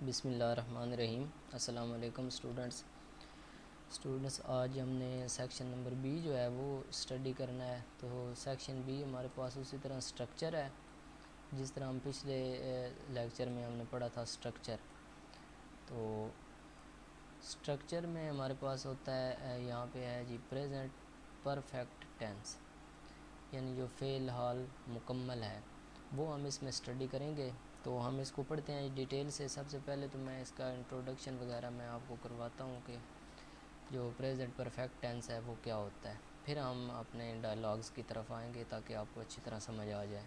बिस्मिल्लाहिर्रहमानिर्रहीम। अस्सलाम वालेकुम स्टूडेंट्स, आज हमने सेक्शन नंबर बी जो है वो स्टडी करना है। तो सेक्शन बी हमारे पास उसी तरह स्ट्रक्चर है जिस तरह हम पिछले लेक्चर में हमने पढ़ा था स्ट्रक्चर। तो स्ट्रक्चर में हमारे पास होता है यहाँ पे है जी प्रेजेंट परफेक्ट टेंस, यानी जो फ़ेल हाल मुकम्मल है वो हम इसमें स्टडी करेंगे। तो हम इसको पढ़ते हैं डिटेल से। सबसे पहले तो मैं इसका इंट्रोडक्शन वगैरह मैं आपको करवाता हूँ कि जो प्रेजेंट परफेक्ट टेंस है वो क्या होता है, फिर हम अपने डायलॉग्स की तरफ आएंगे ताकि आपको अच्छी तरह समझ आ जाए।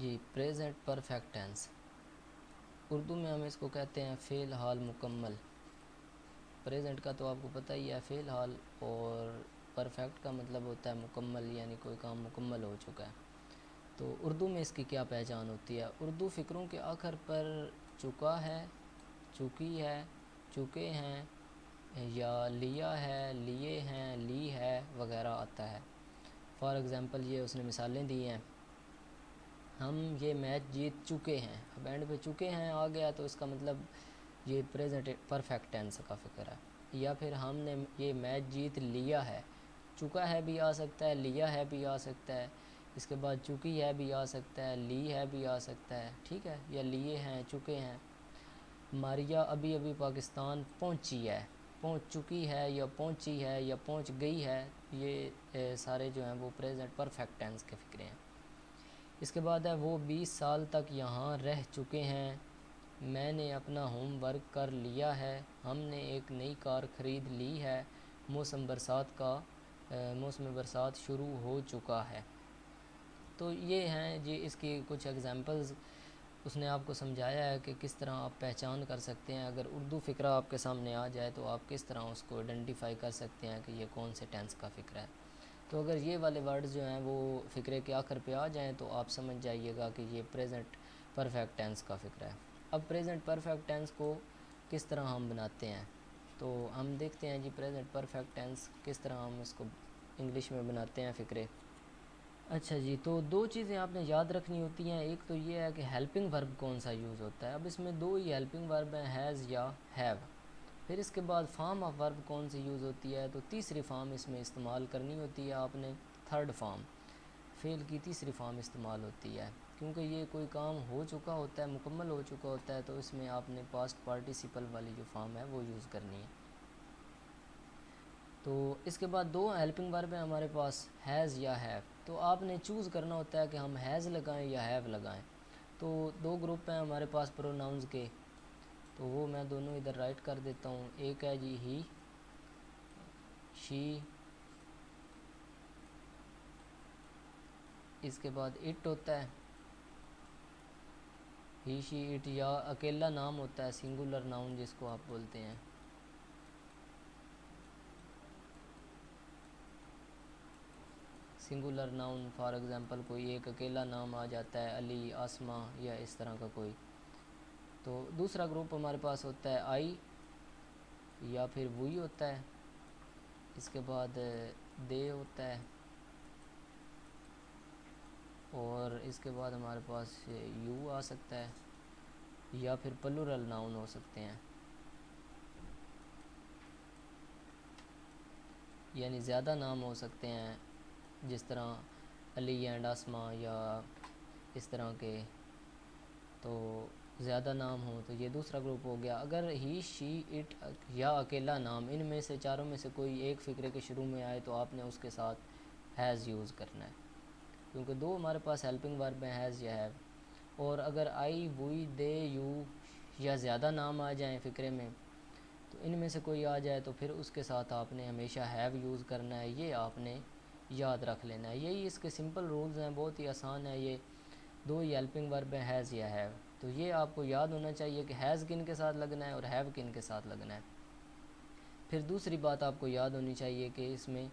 जी, प्रेजेंट परफेक्ट टेंस उर्दू में हम इसको कहते हैं फ़ेल हाल मुकम्मल। प्रेजेंट का तो आपको पता ही है फ़ेल हाल, और परफेक्ट का मतलब होता है मुकम्मल, यानी कोई काम मुकम्मल हो चुका है। तो उर्दू में इसकी क्या पहचान होती है? उर्दू फ़िक्रों के आखिर पर चुका है, चुकी है, चुके हैं, या लिया है, लिए हैं, ली है वगैरह आता है। फॉर एग्ज़ाम्पल ये उसने मिसालें दी हैं, हम ये मैच जीत चुके हैं। अब एंड पे चुके हैं आ गया तो इसका मतलब ये प्रेजेंट परफेक्ट टेंस का फ़िक्र है। या फिर हमने ये मैच जीत लिया है, चुका है भी आ सकता है, लिया है भी आ सकता है, इसके बाद चुकी है भी आ सकता है, ली है भी आ सकता है, ठीक है, या लिए हैं, चुके हैं। मारिया अभी अभी पाकिस्तान पहुंची है, पहुंच चुकी है या पहुंची है या पहुंच गई है, ये सारे जो हैं वो प्रेजेंट परफेक्ट टेंस के फ़िक्रे हैं। इसके बाद है वो 20 साल तक यहाँ रह चुके हैं, मैंने अपना होमवर्क कर लिया है, हमने एक नई कार ख़रीद ली है, मौसम बरसात शुरू हो चुका है। तो ये हैं जी इसकी कुछ एग्जांपल्स। उसने आपको समझाया है कि किस तरह आप पहचान कर सकते हैं। अगर उर्दू फ़िक्रा आपके सामने आ जाए तो आप किस तरह उसको आइडेंटिफाई कर सकते हैं कि ये कौन से टेंस का फ़िक्रा है। तो अगर ये वाले वर्ड्स जो हैं वो फ़िक्रे के आखिर पे आ जाएं तो आप समझ जाइएगा कि ये प्रेजेंट परफेक्ट टेंस का फ़िक्रा है। अब प्रेजेंट परफेक्ट टेंस को किस तरह हम बनाते हैं, तो हम देखते हैं जी प्रेजेंट परफेक्ट टेंस किस तरह हम इसको इंग्लिश में बनाते हैं फ़िक्रे। अच्छा जी, तो दो चीज़ें आपने याद रखनी होती हैं। एक तो ये है कि हेल्पिंग वर्ब कौन सा यूज़ होता है। अब इसमें दो ही हेल्पिंग वर्ब हैं, हैज़ या हैव। फिर इसके बाद फॉर्म ऑफ वर्ब कौन सी यूज़ होती है, तो तीसरी फॉर्म इसमें इस्तेमाल करनी होती है आपने, थर्ड फॉर्म, फेल की तीसरी फॉर्म इस्तेमाल होती है। क्योंकि ये कोई काम हो चुका होता है, मुकम्मल हो चुका होता है, तो इसमें आपने पास्ट पार्टिसिपल वाली जो फॉर्म है वो यूज़ करनी है। तो इसके बाद दो हेल्पिंग वर्ब हैं हमारे पास, हैज़ या हैव। तो आपने चूज़ करना होता है कि हम हैज़ लगाएं या हैव लगाएं। तो दो ग्रुप हैं हमारे पास प्रोनाउंस के, तो वो मैं दोनों इधर राइट कर देता हूँ। एक है जी ही, शी, इसके बाद इट होता है, ही शी इट, या अकेला नाम होता है, सिंगुलर नाउन जिसको आप बोलते हैं। सिंगुलर नाउन फॉर एग्ज़ाम्पल कोई एक अकेला नाम आ जाता है, अली, आसमा, या इस तरह का कोई। तो दूसरा ग्रुप हमारे पास होता है आई, या फिर वही होता है। इसके बाद दे होता है, और इसके बाद हमारे पास यू आ सकता है, या फिर प्लूरल नाउन हो सकते हैं, यानी ज़्यादा नाम हो सकते हैं, जिस तरह अली एंड आसमा या इस तरह के। तो ज़्यादा नाम हो तो ये दूसरा ग्रुप हो गया। अगर ही, शी, इट या अकेला नाम इनमें से चारों में से कोई एक फ़िक्रे के शुरू में आए तो आपने उसके साथ हैज़ यूज़ करना है, क्योंकि दो हमारे पास हेल्पिंग वर्ब हैं, हैज़ या हैव। और अगर आई, वुई, दे, यू या ज़्यादा नाम आ जाएं फ़िक्रे में, तो इनमें से कोई आ जाए तो फिर उसके साथ आपने हमेशा हैव यूज़ करना है। ये आपने याद रख लेना है। यही इसके सिंपल रूल्स हैं, बहुत ही आसान है। ये दो ही हेल्पिंग वर्ब हैं, हैज़ या हैव। तो ये आपको याद होना चाहिए कि हैज़ किन के साथ लगना है और हैव किन के साथ लगना है। फिर दूसरी बात आपको याद होनी चाहिए कि इसमें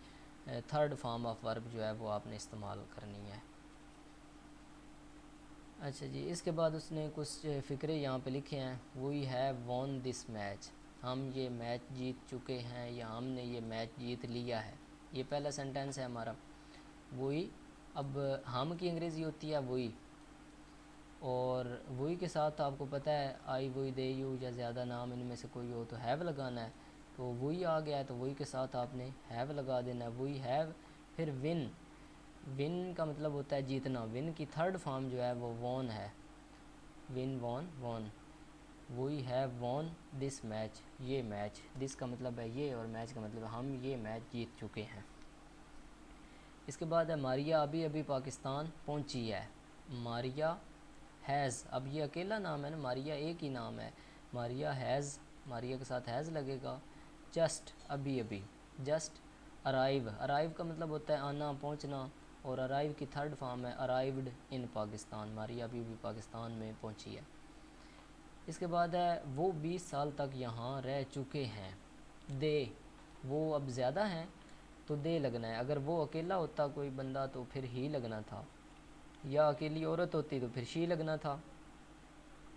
थर्ड फॉर्म ऑफ वर्ब जो है वो आपने इस्तेमाल करनी है। अच्छा जी, इसके बाद उसने कुछ फ़िक्रे यहाँ पे लिखे हैं। We have won this match, हम ये मैच जीत चुके हैं, या हमने ये मैच जीत लिया है। ये पहला सेंटेंस है हमारा। वही, अब हम की अंग्रेज़ी होती है वही, और वही के साथ आपको पता है आई वही दे यू या ज़्यादा नाम इनमें से कोई हो तो हैव लगाना है, तो वही आ गया है तो वही के साथ आपने हैव लगा देना है, वही हैव। फिर विन, विन का मतलब होता है जीतना, विन की थर्ड फॉर्म जो है वो वॉन है, win won won, we have won this match, ये मैच, दिस का मतलब है ये और मैच का मतलब हम ये मैच जीत चुके हैं। इसके बाद है मारिया अभी अभी पाकिस्तान पहुंची है, मारिया हैज़, अब ये अकेला नाम है ना, मारिया एक ही नाम है, मारिया हैज़, मारिया के साथ हैज़ लगेगा। जस्ट अभी अभी, जस्ट अराइव, अराइव का मतलब होता है आना पहुंचना, और अराइव की थर्ड फॉर्म है अराइव्ड इन पाकिस्तान, मारिया अभी अभी पाकिस्तान में पहुंची है। इसके बाद है वो 20 साल तक यहाँ रह चुके हैं, दे, वो अब ज़्यादा हैं तो दे लगना है, अगर वो अकेला होता कोई बंदा तो फिर ही लगना था, या अकेली औरत होती तो फिर शी लगना था,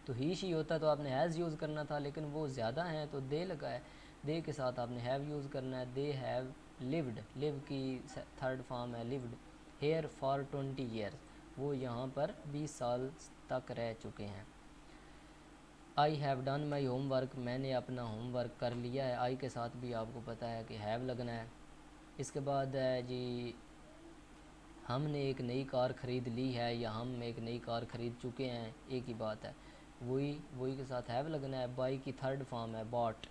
तो ही शी होता तो आपने हैज़ यूज़ करना था, लेकिन वो ज़्यादा हैं तो दे लगा है, दे के साथ आपने हैव यूज़ करना है। दे हैव लिव्ड, लिव की थर्ड फॉर्म है लिव्ड, हेयर फॉर 20 ईयर्स, वो यहाँ पर 20 साल तक रह चुके हैं। I have done my homework, मैंने अपना होमवर्क कर लिया है, आई के साथ भी आपको पता है कि हैव लगना है। इसके बाद है जी हमने एक नई कार ख़रीद ली है, या हम एक नई कार ख़रीद चुके हैं, एक ही बात है, वही वही के साथ हैव लगना है। बाई की थर्ड फॉर्म है बॉट,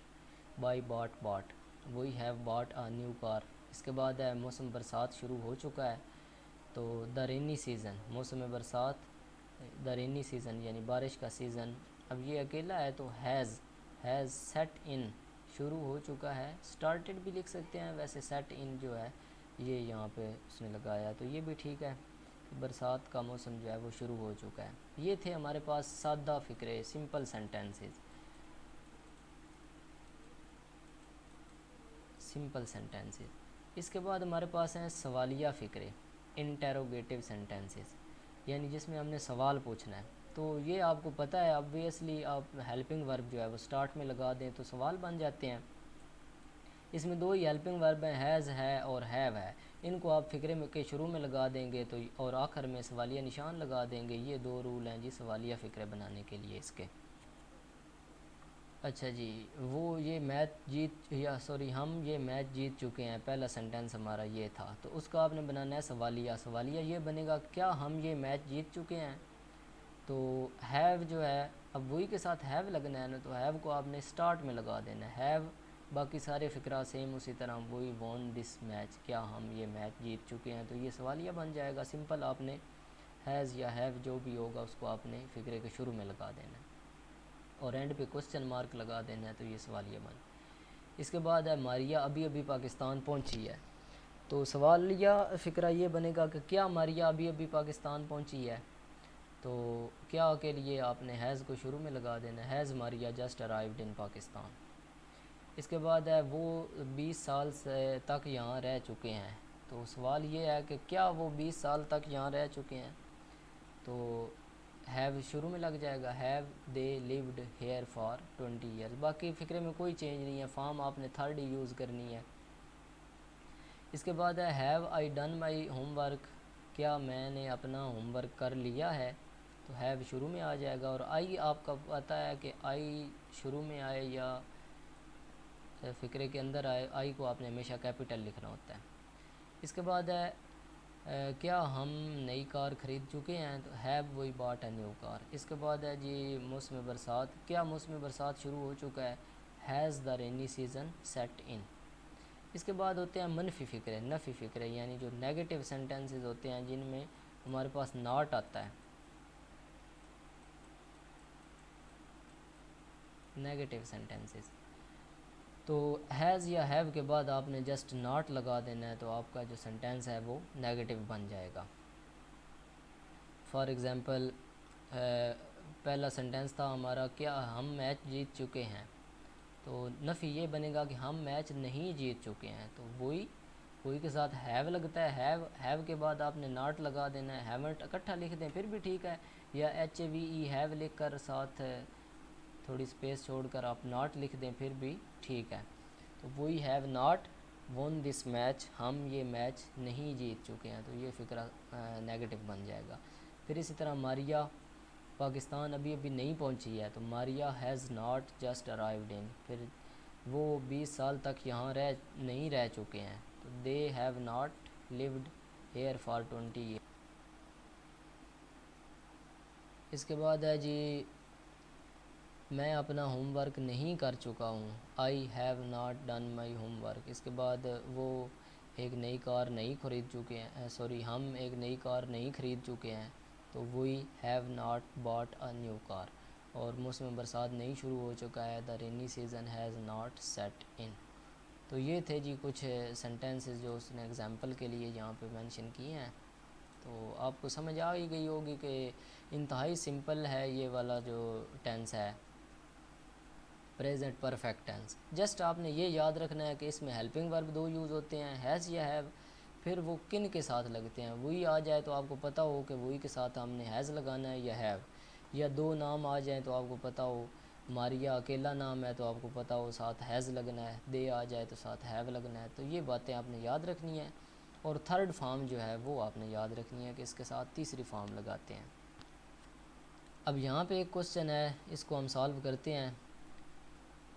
बाई बॉट बॉट, वही have bought a new car. इसके बाद है मौसम बरसात शुरू हो चुका है, तो द रेनी सीज़न, मौसम बरसात, द रेनी सीज़न यानी बारिश का सीज़न। अब ये अकेला है तो हैज़ सेट इन, शुरू हो चुका है, स्टार्टेड भी लिख सकते हैं, वैसे सेट इन जो है ये यहाँ पे उसने लगाया तो ये भी ठीक है, बरसात का मौसम जो है वो शुरू हो चुका है। ये थे हमारे पास सादा फ़िक्रे, सिंपल सेंटेंसेस, सिंपल सेंटेंसेस। इसके बाद हमारे पास हैं सवालिया फ़िक्रे, इंटेरोगेटिव सेंटेंसेस, यानी जिसमें हमने सवाल पूछना है। तो ये आपको पता है ऑब्वियसली, आप हेल्पिंग वर्ब जो है वो स्टार्ट में लगा दें तो सवाल बन जाते हैं। इसमें दो ही हेल्पिंग वर्ब हैं, हैज़ है और हैव है, इनको आप फ़िक्रे में के शुरू में लगा देंगे तो, और आखिर में सवालिया निशान लगा देंगे। ये दो रूल हैं जी सवालिया फ़िक्रे बनाने के लिए इसके। अच्छा जी, वो ये मैच जीत, या सॉरी हम ये मैच जीत चुके हैं, पहला सेंटेंस हमारा ये था, तो उसका आपने बनाना है सवालिया। सवालिया ये बनेगा क्या हम ये मैच जीत चुके हैं, तो हैव जो है अब वही के साथ हैव लगना है ना, तो हैव को आपने स्टार्ट में लगा देना है, हैव, बाकी सारे फ़िक्रा सेम उसी तरह, वही वॉन दिस मैच, क्या हम ये मैच जीत चुके हैं, तो ये सवालिया बन जाएगा। सिंपल आपने हैज़ या हैव जो भी होगा उसको आपने फ़िक्रे के शुरू में लगा देना है, और एंड पे क्वेश्चन मार्क लगा देना है, तो ये सवालिया बन। इसके बाद है मारिया अभी अभी पाकिस्तान पहुंची है, तो सवालिया फ़िक्रा ये बनेगा कि क्या मारिया अभी अभी पाकिस्तान पहुंची है, तो क्या के लिए आपने हैज़ को शुरू में लगा देना है, has Maria just arrived in Pakistan. इसके बाद है वो 20 साल से तक यहाँ रह चुके हैं, तो सवाल ये है कि क्या वो 20 साल तक यहाँ रह चुके हैं, तो हैव शुरू में लग जाएगा, have they lived here for 20 years. बाकी फ़िक्रे में कोई चेंज नहीं है, फॉर्म आपने थर्ड ही यूज़ करनी है। इसके बाद है have I done my homework, क्या मैंने अपना होमवर्क कर लिया है, तो हैव शुरू में आ जाएगा, और आई आपका पता है कि आई शुरू में आए या फ़िक्रे के अंदर आए, आई को आपने हमेशा कैपिटल लिखना होता है। इसके बाद है क्या हम नई कार ख़रीद चुके हैं, तो have we bought a new car. इसके बाद है जी मौसम बरसात, क्या मौसम बरसात शुरू हो चुका है, has the rainy season set in. इसके बाद होते हैं मनफी फ़िक्रे, नफ़ी फ़िक्रे, यानी जो नेगेटिव सेंटेंसेस होते हैं जिनमें हमारे पास नॉट आता है, नेगेटिव सेंटेंसेस, तो हैज़ या हैव के बाद आपने जस्ट नॉट लगा देना है, तो आपका जो सेंटेंस है वो नेगेटिव बन जाएगा। फॉर एग्ज़ाम्पल पहला सेंटेंस था हमारा क्या हम मैच जीत चुके हैं, तो नफ़ी ये बनेगा कि हम मैच नहीं जीत चुके हैं, तो वही वही के साथ हैव लगता है, हैव के बाद आपने नॉट लगा देना है, हैवंट इकट्ठा लिख दें फिर भी ठीक है, या HAVE हैव लिख कर साथ थोड़ी स्पेस छोड़कर आप नॉट लिख दें फिर भी ठीक है, तो वही have not von this match, हम ये मैच नहीं जीत चुके हैं, तो ये फ़िक्रा नेगेटिव बन जाएगा। फिर इसी तरह मारिया पाकिस्तान अभी अभी नहीं पहुंची है, तो Maria has not just arrived in, फिर वो 20 साल तक यहाँ नहीं रह चुके हैं, तो they have not lived here for 20 year. इसके बाद है जी मैं अपना होमवर्क नहीं कर चुका हूँ, आई have not done my homework. इसके बाद वो एक नई कार नहीं खरीद चुके हैं, सॉरी हम एक नई कार नहीं खरीद चुके हैं, तो we have not bought a new car. और मौसम बरसात नहीं शुरू हो चुका है, the rainy season has not set in. तो ये थे जी कुछ सेंटेंसेस जो उसने एग्जांपल के लिए यहाँ पे मेंशन किए हैं। तो आपको समझ आ ही गई होगी कि इंतहाई सिंपल है ये वाला जो टेंस है, प्रेजेंट परफेक्ट टेंस। जस्ट आपने ये याद रखना है कि इसमें हेल्पिंग वर्ब दो यूज़ होते हैं, हैज़ या हैव, फिर वो किन के साथ लगते हैं। वही आ जाए तो आपको पता हो कि वही के साथ हमने हैज़ लगाना है या हैव, या दो नाम आ जाएँ तो आपको पता हो, मारिया अकेला नाम है तो आपको पता हो साथ हैज़ लगना है, दे आ जाए तो साथ हैव लगना है। तो ये बातें आपने याद रखनी है। और थर्ड फॉर्म जो है वो आपने याद रखनी है कि इसके साथ तीसरी फॉर्म लगाते हैं। अब यहाँ पे एक क्वेश्चन है, इसको हम सॉल्व करते हैं।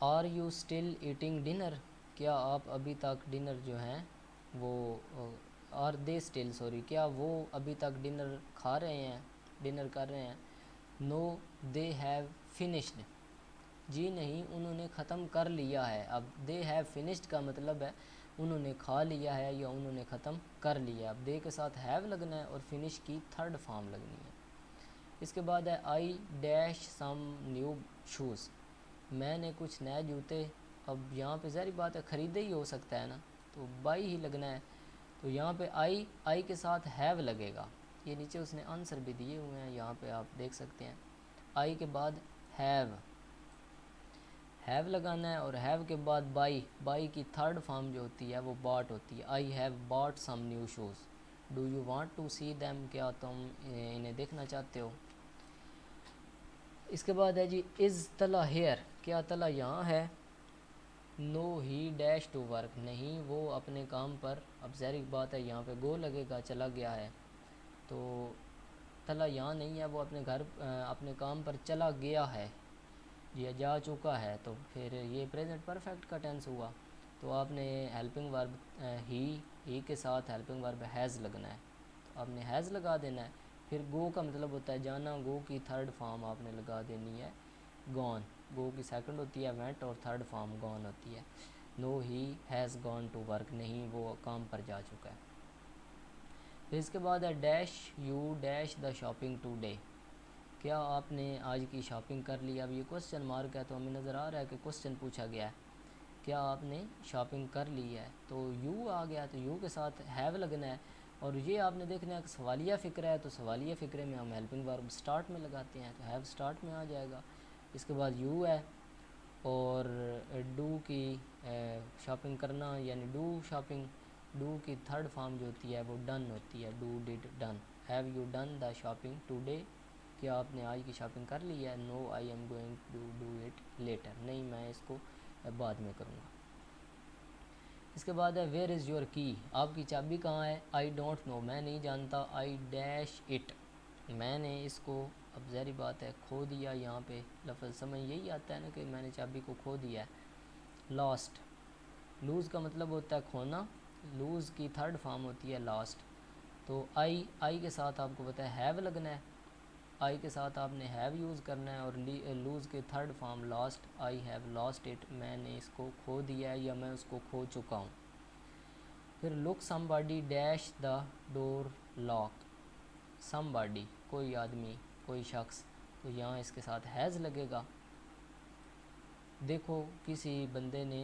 Are you still eating dinner, क्या आप अभी तक डिनर जो है वो, आर दे स्टिल, सॉरी, क्या वो अभी तक डिनर खा रहे हैं, डिनर कर रहे हैं। नो दे हैव फिनिश्ड, जी नहीं उन्होंने ख़त्म कर लिया है। अब दे हैव फिनिश्ड का मतलब है उन्होंने खा लिया है या उन्होंने ख़त्म कर लिया है। अब दे के साथ हैव लगना है और फिनिश की थर्ड फॉर्म लगनी है। इसके बाद है I dash some new shoes, मैंने कुछ नए जूते, अब यहाँ पे ज़ाहिर बात है ख़रीदे ही हो सकता है ना, तो बाई ही लगना है। तो यहाँ पे आई के साथ हैव लगेगा। ये नीचे उसने आंसर भी दिए हुए हैं, यहाँ पे आप देख सकते हैं। आई के बाद हैव लगाना है, और हैव के बाद बाई की थर्ड फॉर्म जो होती है वो बॉट होती है। I have bought some new shoes, do you want to see them, क्या तुम इन्हें देखना चाहते हो। इसके बाद है जी इज़ तला हेयर, क्या तला यहाँ है। No he dash to work, नहीं वो अपने काम पर, अब ज़ाहिर बात है यहाँ पे गो लगेगा, चला गया है, तो तला यहाँ नहीं है, वो अपने घर अपने काम पर चला गया है या जा चुका है, तो फिर ये प्रेजेंट परफेक्ट का टेंस हुआ। तो आपने हेल्पिंग वर्ब ही के साथ हेल्पिंग वर्ब हैज़ लगना है, तो आपने हैज़ लगा देना है। फिर गो का मतलब होता है जाना, गो की थर्ड फॉर्म आपने लगा देनी है गॉन, गो की सेकंड होती है वेंट और थर्ड फॉर्म गॉन होती है। No he has gone to work, नहीं वो काम पर जा चुका है। फिर इसके बाद है dash you dash the shopping today, क्या आपने आज की शॉपिंग कर ली। अब ये क्वेश्चन मार्क है तो हमें नज़र आ रहा है कि क्वेश्चन पूछा गया है, क्या आपने शॉपिंग कर ली है, तो यू आ गया, तो यू के साथ हैव लगना है। और ये आपने देखना है कि सवालिया फ़िक्रा है, तो सवालिया फ़िक्रे में हम हेल्पिंग वर्ब स्टार्ट में लगाते हैं, तो हैव स्टार्ट में आ जाएगा। इसके बाद यू है, और डू की शॉपिंग करना यानी डू शॉपिंग, डू की थर्ड फॉर्म जो होती है वो डन होती है, do did done. Have you done the shopping today, क्या आपने आज की शॉपिंग कर ली है। No I am going to do it later, नहीं मैं इसको बाद में करूँगा। इसके बाद है वेयर इज़ योर की, आपकी चाबी कहाँ है। आई डोंट नो, मैं नहीं जानता। आई डैश इट, मैंने इसको, अब ज़ाहिर बात है खो दिया, यहाँ पे लफ्ज़ समझ यही आता है ना कि मैंने चाबी को खो दिया है। लॉस्ट, लूज़ का मतलब होता है खोना, लूज़ की थर्ड फॉर्म होती है लास्ट। तो आई के साथ आपको पता है हैव लगना है, आई के साथ आपने हैव यूज़ करना है, और लूज़ के third form last, I have lost it, मैंने इसको खो दिया है या मैं उसको खो चुका हूँ। फिर look somebody dash the door lock, somebody कोई आदमी कोई शख्स, तो यहाँ इसके साथ हैज़ लगेगा। देखो किसी बंदे ने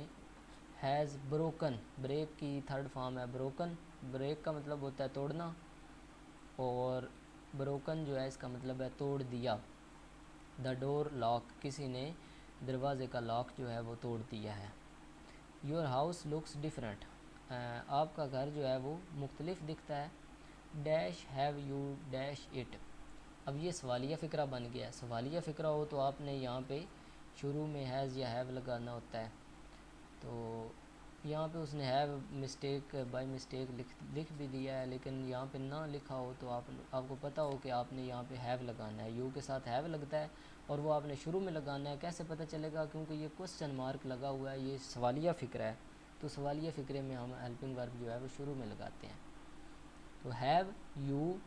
हैज़ ब्रोकन, ब्रेक की थर्ड फॉर्म है ब्रोकन, ब्रेक का मतलब होता है तोड़ना, और ब्रोकन जो है इसका मतलब है तोड़ दिया। द डोर लॉक, किसी ने दरवाज़े का लॉक जो है वो तोड़ दिया है। योर हाउस लुक्स डिफरेंट, आपका घर जो है वो मुख्तलिफ दिखता है। Dash have you dash it, अब ये सवालिया फ़िक्रा बन गया। सवालिया फ़िक्रा हो तो आपने यहाँ पे शुरू में हैज़ या हैव लगाना होता है। तो यहाँ पे उसने हैव मिस्टेक बाय मिस्टेक लिख भी दिया है, लेकिन यहाँ पे ना लिखा हो तो आपको पता हो कि आपने यहाँ पे हैव लगाना है, यू के साथ हैव लगता है और वो आपने शुरू में लगाना है। कैसे पता चलेगा? क्योंकि ये क्वेश्चन मार्क लगा हुआ है, ये सवालिया फ़िक्रा है, तो सवालिया फ़िक्रे में हम हेल्पिंग वर्ब जो है वो शुरू में लगाते हैं। तो हैव यू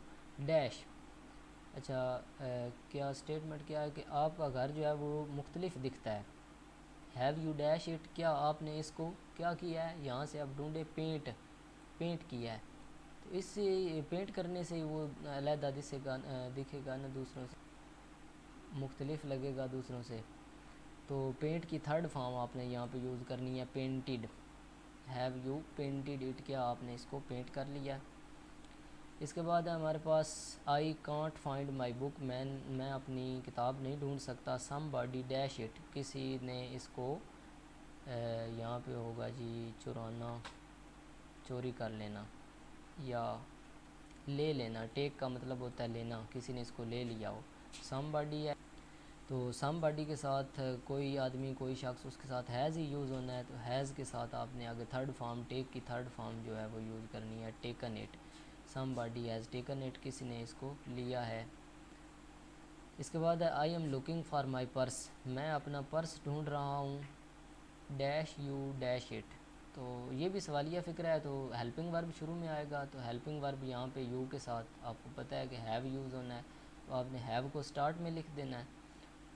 डैश। अच्छा, क्या स्टेटमेंट क्या है कि आपका घर जो है वो मुख्तलिफ दिखता है। हैव यू डैश इट, क्या आपने इसको क्या किया है? यहाँ से आप ढूंढे पेंट किया है, तो इससे पेंट करने से वो अलहदा दिखेगा ना, दूसरों से मुख्तलिफ लगेगा दूसरों से। तो पेंट की थर्ड फॉर्म आपने यहाँ पे यूज़ करनी है, painted. Have you painted it, क्या आपने इसको पेंट कर लिया? इसके बाद है हमारे पास I can't find my book, मैं अपनी किताब नहीं ढूंढ सकता। सम बॉडी डैश इट, किसी ने इसको यहाँ पे होगा जी चुराना, चोरी कर लेना या ले लेना। टेक का मतलब होता है लेना, किसी ने इसको ले लिया हो। समबॉडी है, तो समबॉडी के साथ कोई आदमी कोई शख्स, उसके साथ हैज़ ही यूज़ होना है, तो हैज़ के साथ आपने आगे थर्ड फॉर्म टेक की थर्ड फॉर्म जो है वो यूज़ करनी है, taken it. Somebody has taken it, किसी ने इसको लिया है। इसके बाद है I am looking for my purse, मैं अपना पर्स ढूंढ रहा हूँ। डैश यू डैश इट, तो ये भी सवालिया फ़िक्रा है, तो हेल्पिंग वर्ब शुरू में आएगा। तो हेल्पिंग वर्ब यहाँ पे यू के साथ आपको पता है कि हैव यूज़ होना है, तो आपने हैव को स्टार्ट में लिख देना है।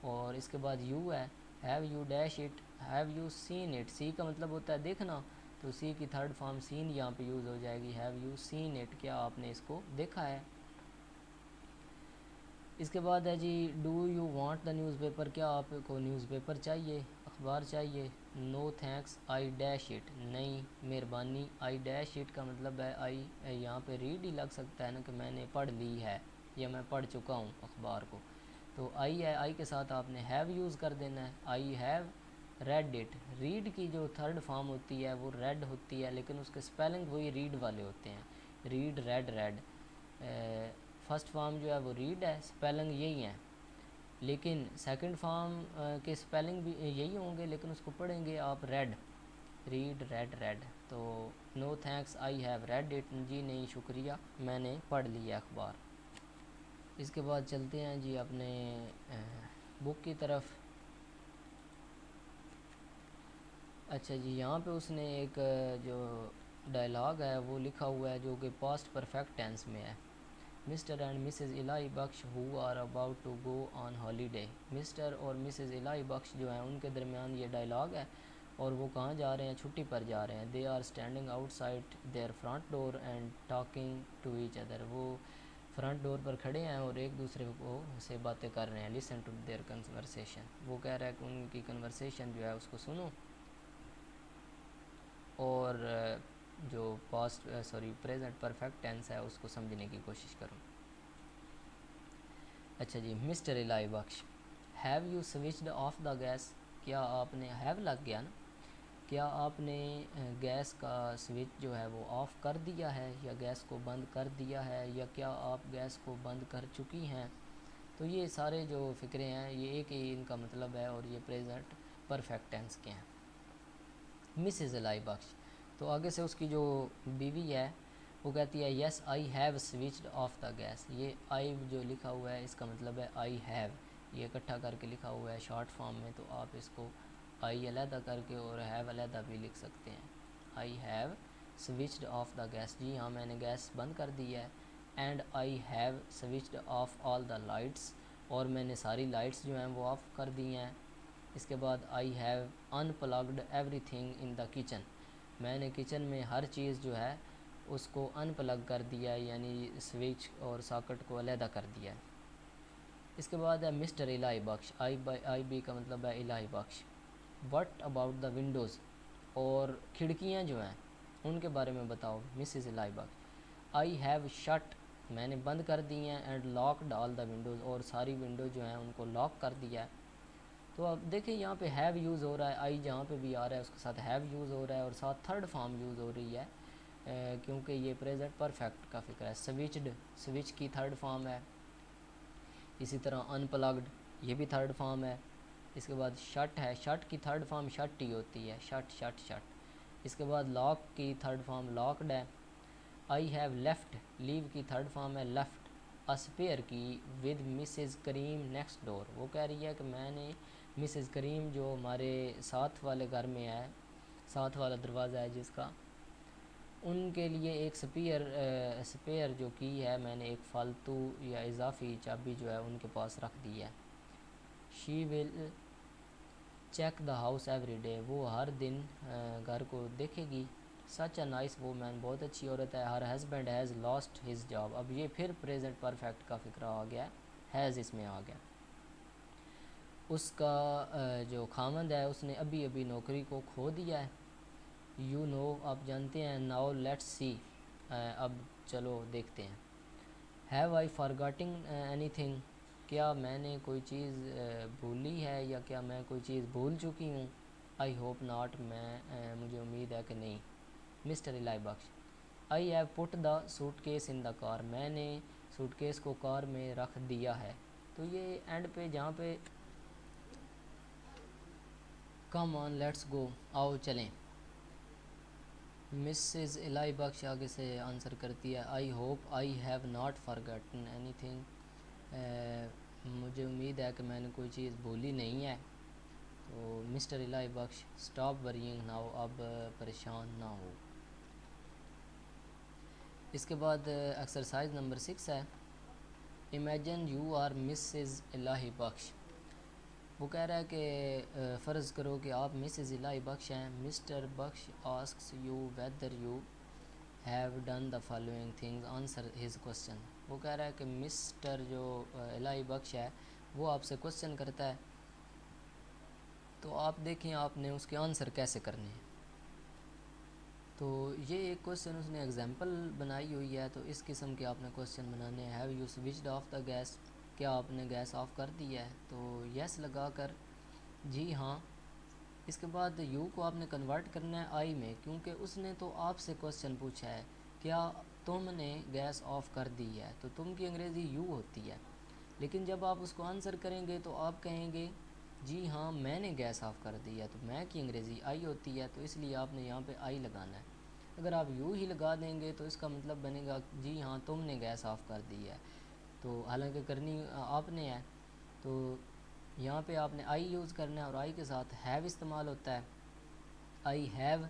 और इसके बाद यू है, have you dash it, have you seen it, see का मतलब होता है देखना, तो सी की थर्ड फॉर्म सीन यहाँ पे यूज़ हो जाएगी। हैव यू सीन इट, क्या आपने इसको देखा है? इसके बाद है जी do you want the newspaper, क्या आपको न्यूज़पेपर चाहिए, अखबार चाहिए? No thanks I dash it, नहीं मेहरबानी। आई डैश इट का मतलब है आई, यहाँ पे रीड ही लग सकता है ना कि मैंने पढ़ ली है या मैं पढ़ चुका हूँ अखबार को। तो आई है, आई के साथ आपने हैव यूज़ कर देना है। I have read it, read की जो थर्ड फॉर्म होती है वो रेड होती है, लेकिन उसके स्पेलिंग वही रीड वाले होते हैं, read read red. First form जो है वो रीड है, स्पेलिंग यही है, लेकिन सेकंड फॉर्म के स्पेलिंग भी यही होंगे, लेकिन उसको पढ़ेंगे आप रेड, रीड रेड रेड। तो no thanks I have read it, जी नहीं शुक्रिया मैंने पढ़ लिया अखबार। इसके बाद चलते हैं जी अपने बुक की तरफ। अच्छा जी, यहाँ पे उसने एक जो डायलॉग है वो लिखा हुआ है जो कि पास्ट परफेक्ट टेंस में है। Mister and Mrs Ilahi Bakhsh who are about to go on holiday, Mr और मिसेज़ इलाई बख्श जो हैं उनके दरमियान ये डायलॉग है, और वो कहाँ जा रहे हैं? छुट्टी पर जा रहे हैं। They are standing outside their front door and talking to each other, वो फ्रंट डोर पर खड़े हैं और एक दूसरे को से बातें कर रहे हैं। लिसन टू देयर कन्वर्सेशन, वो कह रहा है कि उनकी कन्वर्सेशन जो है उसको सुनो। और जो पास्ट प्रेजेंट परफेक्ट टेंस है उसको समझने की कोशिश करो। अच्छा जी, Mr Ilahi Bakhsh, have you switched off the gas, क्या आपने, हैव लग गया ना, क्या आपने गैस का स्विच जो है वो ऑफ़ कर दिया है या गैस को बंद कर दिया है, या क्या आप गैस को बंद कर चुकी हैं? तो ये सारे जो फ़िक्रे हैं ये एक ही इनका मतलब है, और ये प्रेजेंट परफेक्ट टेंस के हैं। मिसेज़ इलाई बख्श, तो आगे से उसकी जो बीवी है वो कहती है yes I have switched off the gas. ये आई जो लिखा हुआ है इसका मतलब है आई हैव, ये इकट्ठा करके लिखा हुआ है शॉर्ट फॉर्म में, तो आप इसको आई अलहदा करके और हैव अलहदा भी लिख सकते हैं। I have switched off the gas, जी हाँ मैंने गैस बंद कर दी है। And I have switched off all the lights, और मैंने सारी लाइट्स जो हैं वो ऑफ़ कर दी हैं। इसके बाद I have unplugged everything in the kitchen, मैंने किचन में हर चीज़ जो है उसको अनप्लग कर दिया है, यानी स्विच और सॉकेट को अलहदा कर दिया है। इसके बाद है मिस्टर इलाई बख्श, आई बी का मतलब है इलाई बख्श। व्हाट अबाउट द विंडोज़, और खिड़कियाँ जो हैं उनके बारे में बताओ मिसेस इलाई बख्श। आई हैव शट, मैंने बंद कर दी हैं। And locked all the Windows, और सारी विंडो जो हैं उनको लॉक कर दिया है। तो अब देखिए यहाँ पे हैव यूज़ हो रहा है, आई जहाँ पे भी आ रहा है उसके साथ हैव यूज़ हो रहा है, और साथ थर्ड फॉर्म यूज़ हो रही है, क्योंकि ये प्रेजेंट परफेक्ट का फिक्र है। स्विच्ड, स्विच की थर्ड फॉर्म है। इसी तरह अनप्लग्ड, ये भी थर्ड फॉर्म है। इसके बाद शट है, शट की थर्ड फॉर्म शट ही होती है, शट शट शट। इसके बाद लॉक की थर्ड फॉर्म लॉक्ड है। आई हैव लेफ्ट, लीव की थर्ड फॉर्म है left. A spare key with Mrs Karim next door, वो कह रही है कि मैंने मिसेस करीम जो हमारे साथ वाले घर में है, साथ वाला दरवाज़ा है जिसका, उनके लिए एक स्पेयर जो की है मैंने एक फालतू या इजाफी चाबी जो है उनके पास रख दी है। She will check the house every day, वो हर दिन घर को देखेगी। सच अ नाइस वूमन, बहुत अच्छी औरत है। Her husband has lost his job, अब ये फिर प्रेजेंट परफेक्ट का फिक्रा आ गया, हैज़ इसमें आ गया। उसका जो खामंद है उसने अभी अभी नौकरी को खो दिया है। यू नो, आप जानते हैं। नाउ लेट्स सी, अब चलो देखते हैं। हैव आई फॉरगॉटिंग एनीथिंग, क्या मैंने कोई चीज़ भूली है या क्या मैं कोई चीज़ भूल चुकी हूँ। आई होप नॉट, मुझे उम्मीद है कि नहीं। Mr Ilahi Bakhsh, I have put the suitcase in the car, मैंने सूटकेस को कार में रख दिया है। तो ये एंड पे जहाँ पे कम ऑन लेट्स गो, आओ चलें, मिसेस इलाई बख्श आगे से आंसर करती है। I hope I have not forgotten anything, मुझे उम्मीद है कि मैंने कोई चीज़ भूली नहीं है। तो मिस्टर इलाई बख्श, स्टॉप वरीइंग नाउ, अब परेशान ना हो। इसके बाद एक्सरसाइज नंबर 6 है। इमेजिन यू आर मिसेस इलाही बख्श, वो कह रहा है कि फ़र्ज़ करो कि आप मिसेस इलाही बख्श हैं। Mister Bakhsh asks you whether you have done the following things, answer his question. वो कह रहा है कि मिस्टर जो इलाही बख्श है वो आपसे क्वेश्चन करता है, तो आप देखें आपने उसके आंसर कैसे करने हैं। तो ये एक क्वेश्चन उसने एग्जांपल बनाई हुई है, तो इस किस्म के आपने क्वेश्चन बनाने हैं। Have you switched off the gas, क्या आपने गैस ऑफ कर दी है। तो यस लगा कर जी हाँ। इसके बाद यू को आपने कन्वर्ट करना है आई में, क्योंकि उसने तो आपसे क्वेश्चन पूछा है क्या तुमने गैस ऑफ कर दी है, तो तुम की अंग्रेज़ी यू होती है। लेकिन जब आप उसको आंसर करेंगे तो आप कहेंगे जी हाँ मैंने गैस ऑफ कर दी है, तो मैं की अंग्रेज़ी आई होती है, तो इसलिए आपने यहाँ पे आई लगाना है। अगर आप यू ही लगा देंगे तो इसका मतलब बनेगा जी हाँ तुमने गैस ऑफ कर दी है, तो हालांकि करनी आपने है। तो यहाँ पे आपने आई यूज़ करना है और आई के साथ हैव इस्तेमाल होता है, आई हैव।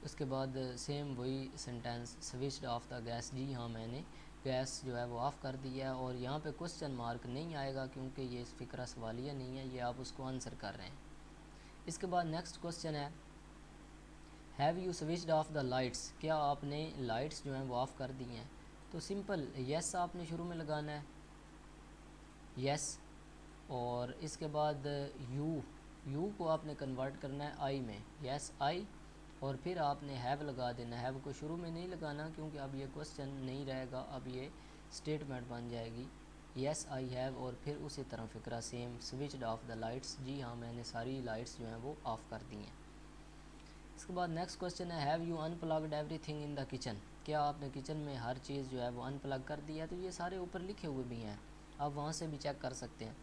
उसके बाद सेम वही sentence, switched off the gas, जी हाँ मैंने गैस जो है वो ऑफ़ कर दिया है। और यहाँ पे क्वेश्चन मार्क नहीं आएगा क्योंकि ये फ़िक्रा सवालिया नहीं है, ये आप उसको आंसर कर रहे हैं। इसके बाद नेक्स्ट क्वेश्चन है have you switched off the lights, क्या आपने लाइट्स जो हैं वो ऑफ़ कर दी हैं। तो सिंपल येस आपने शुरू में लगाना है, येस। और इसके बाद यू को आपने कन्वर्ट करना है आई में, येस आई। और फिर आपने हैव लगा देना, हैव को शुरू में नहीं लगाना क्योंकि अब ये क्वेश्चन नहीं रहेगा, अब ये स्टेटमेंट बन जाएगी येस आई हैव। और फिर उसी तरह फ़िक्रा same, switched off the lights, जी हाँ मैंने सारी लाइट्स जो हैं वो ऑफ़ कर दी हैं। इसके बाद नेक्स्ट क्वेश्चन है have you unplugged everything in the kitchen, क्या आपने किचन में हर चीज़ जो है वो अनप्लग कर दी है। तो ये सारे ऊपर लिखे हुए भी हैं, आप वहाँ से भी चेक कर सकते हैं।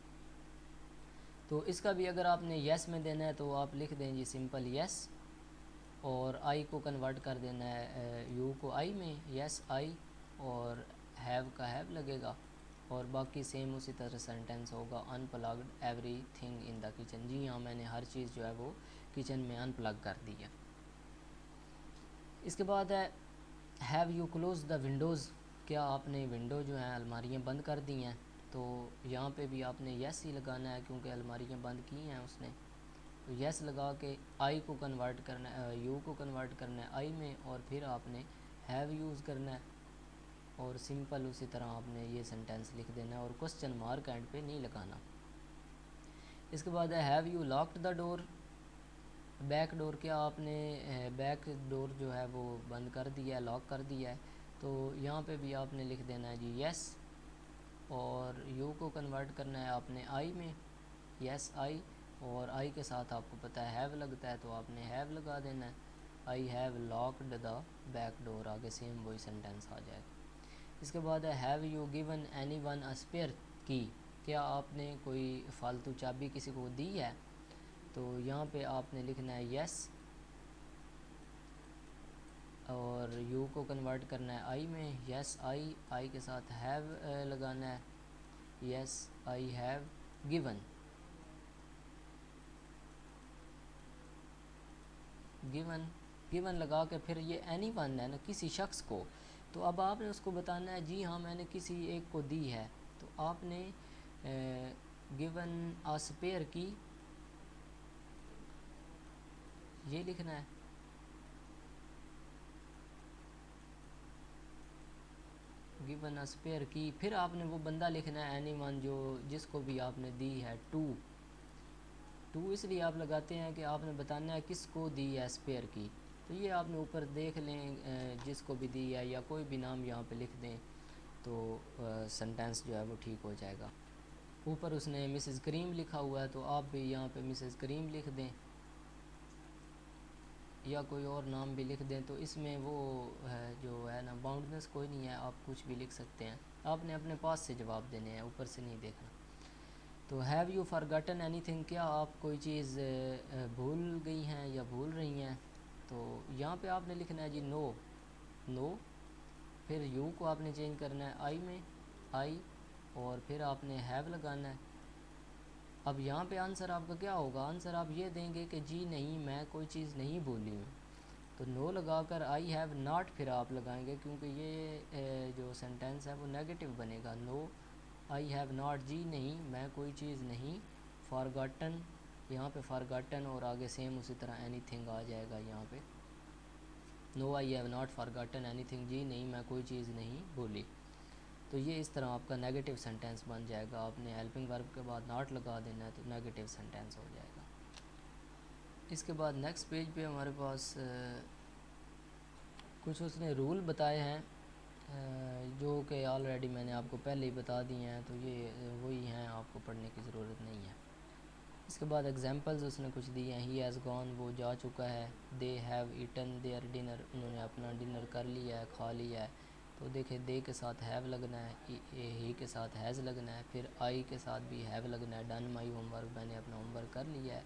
तो इसका भी अगर आपने येस में देना है तो आप लिख दें जी सिंपल येस, और आई को कन्वर्ट कर देना है यू को आई में, येस आई, और हैव का हैव लगेगा। और बाकी सेम उसी तरह सेंटेंस होगा unplugged everything in the kitchen, जी हाँ मैंने हर चीज़ जो है वो किचन में अनप्लग कर दी है। इसके बाद है have you close the Windows, क्या आपने विंडो जो हैं अलमारियाँ बंद कर दी हैं। तो यहाँ पे भी आपने येस ही लगाना है क्योंकि अलमारियाँ बंद की हैं उसने। तो येस लगा के आई को कन्वर्ट करना है, यू को कन्वर्ट करना है आई में, और फिर आपने हैव यूज़ करना है और सिंपल उसी तरह आपने ये सेंटेंस लिख देना है और क्वेश्चन मार्क एंड पे नहीं लगाना। इसके बाद है have you locked the door, back door, क्या आपने बैक डोर जो है वो बंद कर दिया है, लॉक कर दिया है। तो यहाँ पे भी आपने लिख देना है जी यस, और यू को कन्वर्ट करना है आपने आई में, यस आई। और आई के साथ आपको पता है हैव लगता है तो आपने हैव लगा देना है, I have locked the back door, आगे सेम वही सेंटेंस आ जाएगा। इसके बाद है have you given anyone a spare key, क्या आपने कोई फालतू चाबी किसी को दी है। तो यहाँ पे आपने लिखना है यस, और यू को कन्वर्ट करना है आई में, यस आई के साथ हैव लगाना है, yes I have given, given given लगा के फिर ये एनी वन है ना, किसी शख्स को, तो अब आपने उसको बताना है जी हाँ मैंने किसी एक को दी है, तो आपने गिवन आ स्पेयर की ये लिखना है, गिवन आ स्पेयर की, फिर आपने वो बंदा लिखना है एनी वन जो जिसको भी आपने दी है, टू इसलिए आप लगाते हैं कि आपने बताना है किसको दी है स्पेयर की, तो ये आपने ऊपर देख लें जिसको भी दी है या कोई भी नाम यहाँ पे लिख दें तो सेंटेंस जो है वो ठीक हो जाएगा। ऊपर उसने मिसेस करीम लिखा हुआ है तो आप भी यहाँ पे मिसेस करीम लिख दें या कोई और नाम भी लिख दें, तो इसमें वो है जो है ना बाउंडनेस कोई नहीं है, आप कुछ भी लिख सकते हैं, आपने अपने पास से जवाब देने हैं, ऊपर से नहीं देखना। तो हैव यू फॉरगॉटन एनीथिंग, क्या आप कोई चीज़ भूल गई हैं या भूल रही हैं, तो यहाँ पे आपने लिखना है जी नो, नो, फिर यू को आपने चेंज करना है आई में, आई, और फिर आपने हैव लगाना है। अब यहाँ पे आंसर आपका क्या होगा, आंसर आप ये देंगे कि जी नहीं मैं कोई चीज़ नहीं भूली हूँ, तो नो लगाकर आई हैव नॉट फिर आप लगाएंगे क्योंकि ये जो सेंटेंस है वो नेगेटिव बनेगा, नो आई हैव नॉट, जी नहीं मैं कोई चीज़ नहीं, फॉरगॉटन, यहाँ पे फॉरगॉटन और आगे सेम उसी तरह एनीथिंग आ जाएगा यहाँ पे, no I have not forgotten anything, जी नहीं मैं कोई चीज़ नहीं भूली। तो ये इस तरह आपका नेगेटिव सेंटेंस बन जाएगा, आपने हेल्पिंग वर्ब के बाद नॉट लगा देना है तो नेगेटिव सेंटेंस हो जाएगा। इसके बाद नेक्स्ट पेज पे हमारे पास कुछ उसने रूल बताए हैं जो कि ऑलरेडी मैंने आपको पहले ही बता दिए हैं, तो ये वही हैं, आपको पढ़ने की ज़रूरत नहीं है। इसके बाद एग्जांपल्स उसने कुछ दिए हैं, ही हैज़ गॉन वो जा चुका है, they have eaten their dinner उन्होंने अपना डिनर कर लिया है, खा लिया है, तो देखिए दे के साथ हैव लगना है, ही के साथ हैज़ लगना है, फिर आई के साथ भी हैव लगना है, डन माई होमवर्क मैंने अपना होमवर्क कर लिया है,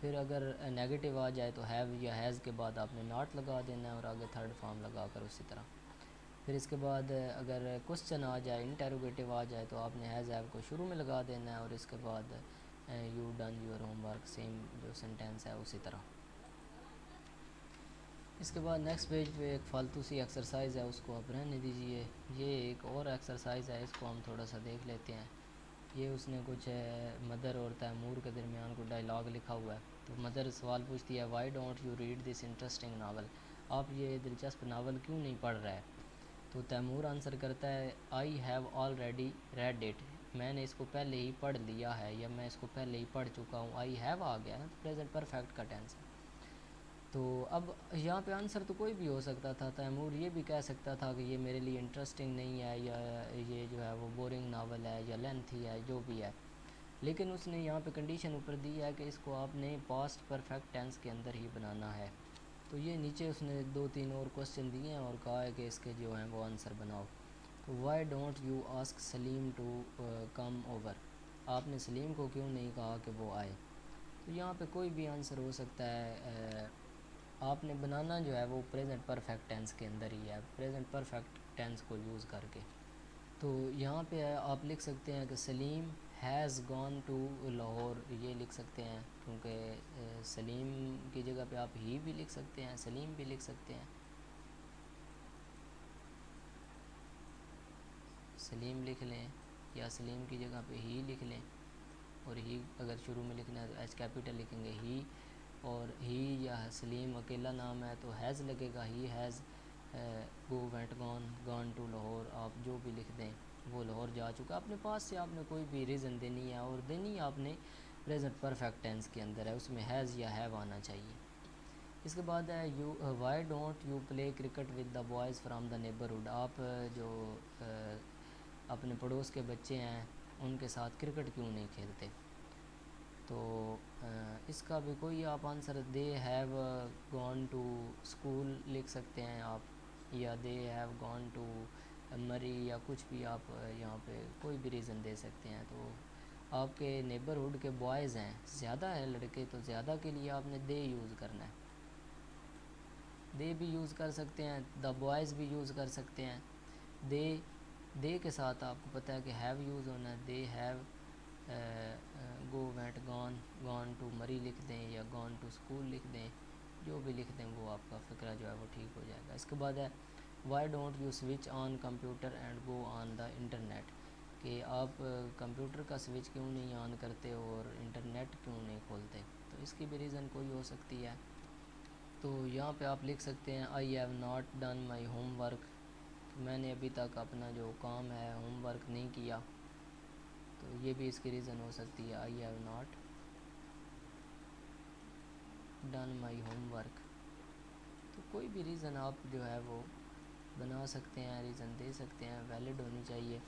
फिर अगर नेगेटिव आ जाए तो हैव या हैज़ के बाद आपने नॉट लगा देना है और आगे थर्ड फॉर्म लगा कर उसी तरह। फिर इसके बाद अगर क्वेश्चन आ जाए इंटेरोगेटिव आ जाए तो आपने हैज़ हैव को शुरू में लगा देना है और इसके बाद you done your homework same जो सेंटेंस है उसी तरह। इसके बाद नेक्स्ट पेज पे एक फालतू सी एक्सरसाइज है उसको आप रहने दीजिए, ये एक और एक्सरसाइज है इसको हम थोड़ा सा देख लेते हैं। ये उसने कुछ मदर और तैमूर के दरमियान को डायलॉग लिखा हुआ है, तो मदर सवाल पूछती है Y don't you read this interesting novel, आप ये दिलचस्प नावल क्यों नहीं पढ़ रहा है, तो तैमूर आंसर करता है I have already read it, मैंने इसको पहले ही पढ़ लिया है या मैं इसको पहले ही पढ़ चुका हूँ, आई हैव आ गया है प्रेजेंट परफेक्ट का टेंस है। तो अब यहाँ पे आंसर तो कोई भी हो सकता था, तैमूर ये भी कह सकता था कि ये मेरे लिए इंटरेस्टिंग नहीं है या ये जो है वो बोरिंग नावल है या लेंथी है जो भी है, लेकिन उसने यहाँ पे कंडीशन ऊपर दी है कि इसको आपने पास्ट परफेक्ट टेंस के अंदर ही बनाना है। तो ये नीचे उसने 2-3 और क्वेश्चन दिए हैं और कहा है कि इसके जो हैं वो आंसर बनाओ। तो why don't you ask Salim to come over, आपने सलीम को क्यों नहीं कहा कि वो आए, तो यहाँ पे कोई भी आंसर हो सकता है, आपने बनाना जो है वो प्रेजेंट परफेक्ट टेंस के अंदर ही है, प्रेजेंट परफेक्ट टेंस को यूज़ करके। तो यहाँ पे आप लिख सकते हैं कि Salim has gone to Lahore, ये लिख सकते हैं क्योंकि सलीम की जगह पे आप ही भी लिख सकते हैं, सलीम भी लिख सकते हैं, सलीम लिख लें या सलीम की जगह पे ही लिख लें, और ही अगर शुरू में लिखना है तो एच कैपिटल लिखेंगे ही, और ही या सलीम अकेला नाम है तो हैज़ लगेगा, he has go went gone to Lahore, आप जो भी लिख दें वो लाहौर जा चुका, अपने पास से आपने कोई भी रीज़न देनी है और देनी आपने प्रेजेंट परफेक्ट टेंस के अंदर है, उसमें हैज़ या हैव आना चाहिए। इसके बाद है you Y don't you play cricket with the boys from the neighbourhood, आप जो अपने पड़ोस के बच्चे हैं उनके साथ क्रिकेट क्यों नहीं खेलते, तो इसका भी कोई आप आंसर दे हैव गॉन टू स्कूल लिख सकते हैं आप, या दे हैव गॉन टू मरी या कुछ भी आप यहाँ पे कोई भी रीज़न दे सकते हैं। तो आपके नेबरहुड के बॉयज़ हैं ज़्यादा हैं लड़के, तो ज़्यादा के लिए आपने दे यूज़ करना है, दे भी यूज़ कर सकते हैं, द बॉयज़ भी यूज़ कर सकते हैं। दे के साथ आपको पता है कि हैव यूज़ होना है, they have go went gone to Murree लिख दें या गॉन टू स्कूल लिख दें, जो भी लिख दें वो आपका फ़िक्रा जो है वो ठीक हो जाएगा। इसके बाद है Y don't you switch on computer and go on the internet, कि आप कंप्यूटर का स्विच क्यों नहीं ऑन करते और इंटरनेट क्यों नहीं खोलते। तो इसकी भी रीज़न कोई हो सकती है। तो यहाँ पे आप लिख सकते हैं I have not done my homework, मैंने अभी तक अपना जो काम है होमवर्क नहीं किया। तो ये भी इसकी रीज़न हो सकती है, I have not done my homework. तो कोई भी रीज़न आप जो है वो बना सकते हैं, रीज़न दे सकते हैं, वैलिड होनी चाहिए।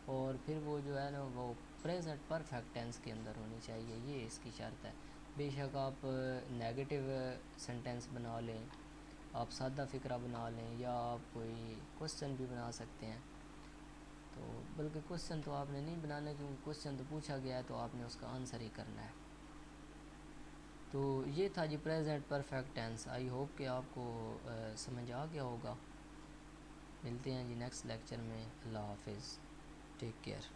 और फिर वो जो है ना वो प्रेजेंट परफेक्ट टेंस के अंदर होनी चाहिए, ये इसकी शर्त है। बेशक आप नेगेटिव सेंटेंस बना लें, आप सादा फ़िक्रा बना लें, या आप कोई क्वेश्चन भी बना सकते हैं। तो बल्कि क्वेश्चन तो आपने नहीं बनाना, क्योंकि क्वेश्चन तो पूछा गया है तो आपने उसका आंसर ही करना है। तो ये था जी present perfect tense. I hope कि आपको समझ आ गया होगा। मिलते हैं जी नेक्स्ट लेक्चर में। अल्लाह हाफिज़, टेक केयर।